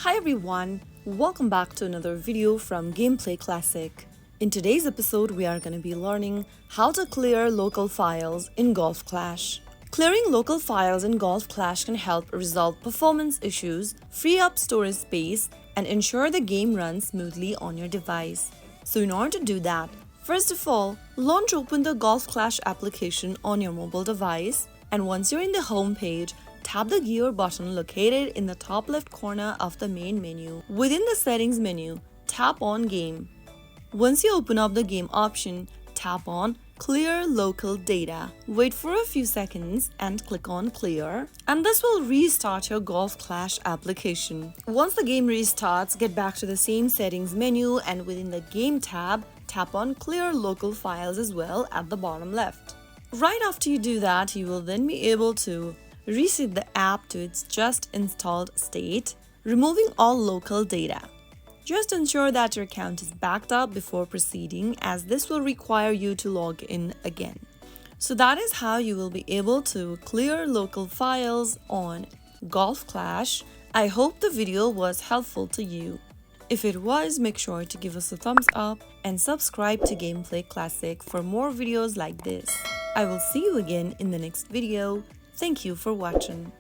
Hi everyone, welcome back to another video from Gameplay Classic. In today's episode, we are going to be learning how to clear local files in Golf Clash. Clearing local files in Golf Clash can help resolve performance issues, free up storage space, and ensure the game runs smoothly on your device. So in order to do that, first of all, launch open the Golf Clash application on your mobile device, and once you're in the home page, tap the gear button located in the top left corner of the main menu. Within the settings menu, tap on Game. Once you open up the game option, tap on Clear Local Data. Wait for a few seconds and click on Clear, and this will restart your Golf Clash application. Once the game restarts, get back to the same settings menu, and within the Game tab, tap on Clear Local Files as well at the bottom left. Right after you do that, you will then be able to reset the app to its just installed state, removing all local data. Just ensure that your account is backed up before proceeding, as this will require you to log in again. So that is how you will be able to clear local files on Golf Clash. I hope the video was helpful to you. If it was, make sure to give us a thumbs up and subscribe to Gameplay Classic for more videos like this. I will see you again in the next video. Thank you for watching.